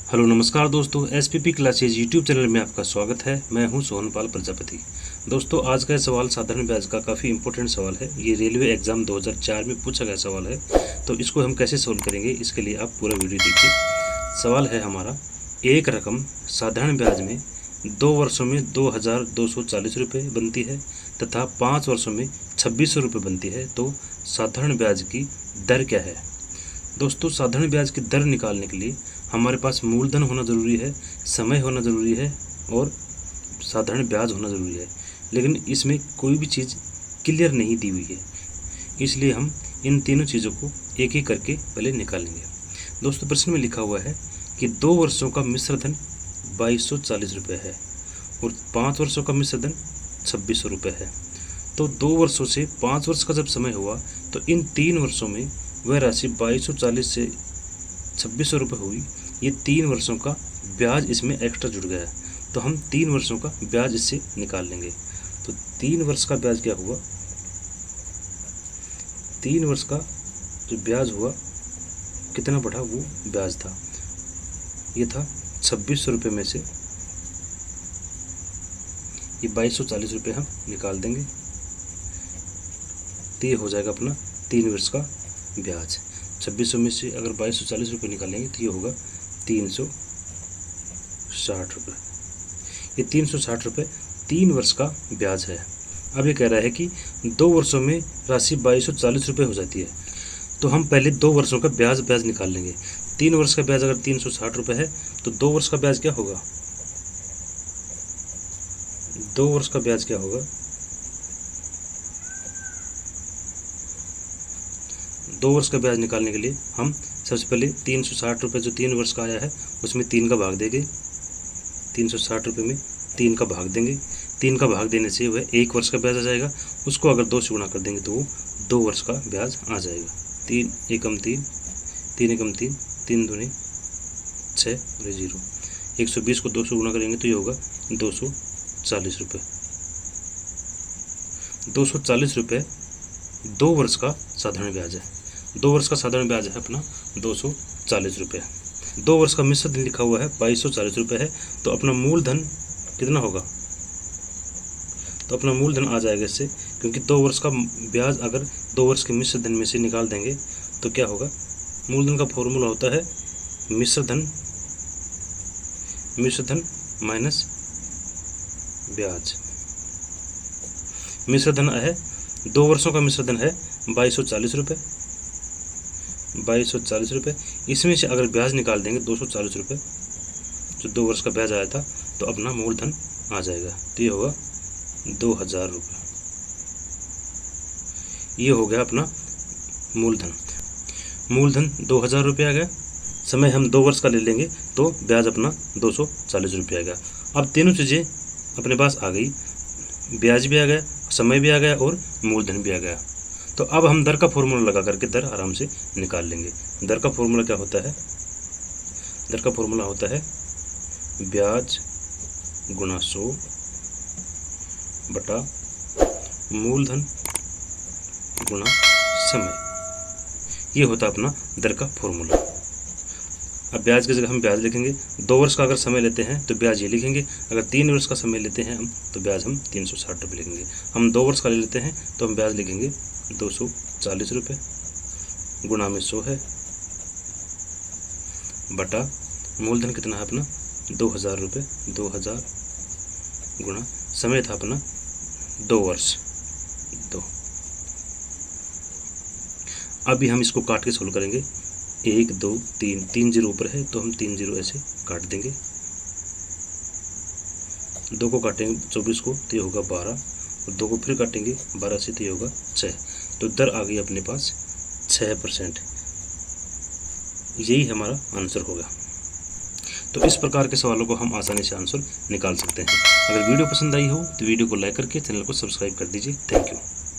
Hello नमस्कार दोस्तों, SPP classes YouTube channel में आपका स्वागत है। मैं हूं सोहनपाल प्रजापति। दोस्तों, आज का सवाल साधारण ब्याज का काफ़ी इंपॉर्टेंट सवाल है। ये रेलवे एग्ज़ाम 2004 में पूछा गया सवाल है, तो इसको हम कैसे सोल्व करेंगे इसके लिए आप पूरा वीडियो देखिए। सवाल है हमारा, एक रकम साधारण ब्याज में 2 वर्षों में 2240 रुपये बनती है तथा 5 वर्षों में 2600 रुपये बनती है, तो साधारण ब्याज की दर क्या है। दोस्तों, साधारण ब्याज की दर निकालने के लिए हमारे पास मूलधन होना ज़रूरी है, समय होना ज़रूरी है और साधारण ब्याज होना ज़रूरी है, लेकिन इसमें कोई भी चीज़ क्लियर नहीं दी हुई है, इसलिए हम इन तीनों चीज़ों को एक एक करके पहले निकालेंगे। दोस्तों, प्रश्न में लिखा हुआ है कि 2 वर्षों का मिश्र धन 2240 रुपये है और 5 वर्षों का मिश्र धन 2600 रुपये है। तो 2 वर्षों से 5 वर्ष का जब समय हुआ तो इन 3 वर्षों में वह राशि 2240 से 2600 रुपये हुई। ये 3 वर्षों का ब्याज इसमें एक्स्ट्रा जुड़ गया है, तो हम 3 वर्षों का ब्याज इससे निकाल लेंगे। तो 3 वर्ष का ब्याज क्या हुआ, 3 वर्ष का जो ब्याज हुआ कितना बढ़ा, वो ब्याज था, ये था 2600 रुपये में से ये 2240 रुपये हम निकाल देंगे, तो ये हो जाएगा अपना 3 वर्ष का ब्याज। 2600 में से अगर 2240 रुपये निकालेंगे तो ये होगा 360 रुपये। ये 360 रुपये 3 वर्ष का ब्याज है। अब ये कह रहा है कि 2 वर्षों में राशि 2240 रुपये हो जाती है, तो हम पहले 2 वर्षों का ब्याज निकाल लेंगे। 3 वर्ष का ब्याज अगर 360 रुपये है तो 2 वर्ष का ब्याज क्या होगा, 2 वर्ष का ब्याज क्या होगा, 2 वर्ष का ब्याज निकालने के लिए हम सबसे पहले 360 रुपये जो 3 वर्ष का आया है उसमें 3 का भाग देंगे। 360 रुपये में 3 का भाग देंगे। 3 का भाग देने से वह 1 वर्ष का ब्याज आ जाएगा। उसको अगर 2 से गुणा कर देंगे तो वो 2 वर्ष का ब्याज आ जाएगा। 3 एकम 3, 3 एकम 3, 3 दूनी 6 और 0। 120 को 2 से गुणा करेंगे तो ये होगा 240 रुपये। 240 रुपये 2 वर्ष का साधारण ब्याज है। 2 वर्ष का साधारण ब्याज है अपना 240 रुपये। 2 वर्ष का मिश्र धन लिखा हुआ है 2240 रुपये है, तो अपना मूलधन कितना होगा, तो अपना मूलधन आ जाएगा इससे, क्योंकि 2 वर्ष का ब्याज अगर 2 वर्ष के मिश्र धन में से निकाल देंगे तो क्या होगा, मूलधन का फॉर्मूला होता है मिश्र धन माइनस ब्याज। मिश्र धन है 2 वर्षों का मिश्र धन है 2240 रुपये, 2240 रुपये। इसमें से अगर ब्याज निकाल देंगे 240 रुपये, जो 2 वर्ष का ब्याज आया था, तो अपना मूलधन आ जाएगा, तो ये होगा 2000 रुपये। ये हो गया अपना मूलधन। मूलधन 2000 रुपये आ गया। समय हम 2 वर्ष का ले लेंगे तो ब्याज अपना 240 रुपये आ गया। अब तीनों चीज़ें अपने पास आ गई, ब्याज भी आ गया, समय भी आ गया और मूलधन भी आ गया। तो अब हम दर का फॉर्मूला लगा करके दर आराम से निकाल लेंगे। दर का फॉर्मूला क्या होता है, दर का फॉर्मूला होता है ब्याज गुणा 100 बटा मूलधन गुणा समय। ये होता है अपना दर का फॉर्मूला। अब ब्याज की जगह हम ब्याज लिखेंगे। 2 वर्ष का अगर समय लेते हैं तो ब्याज ये लिखेंगे। अगर 3 वर्ष का समय लेते हैं हम तो ब्याज हम 360 रुपये लिखेंगे। हम 2 वर्ष का ले लेते हैं तो हम ब्याज लिखेंगे 240 रुपये गुणा में 100 है बटा मूलधन कितना है अपना 2000 रुपये। 2000 गुणा समय था अपना 2 वर्ष 2। अभी हम इसको काट के सोल्व करेंगे। 1 2 3 3 जीरो ऊपर है तो हम 3 जीरो ऐसे काट देंगे। 2 को काटेंगे 24 को तो ये होगा 12 और 2 को फिर काटेंगे 12 से तो ये होगा 6। तो दर आ गई अपने पास 6%। यही हमारा आंसर होगा। तो इस प्रकार के सवालों को हम आसानी से आंसर निकाल सकते हैं। अगर वीडियो पसंद आई हो तो वीडियो को लाइक करके चैनल को सब्सक्राइब कर दीजिए। Thank you.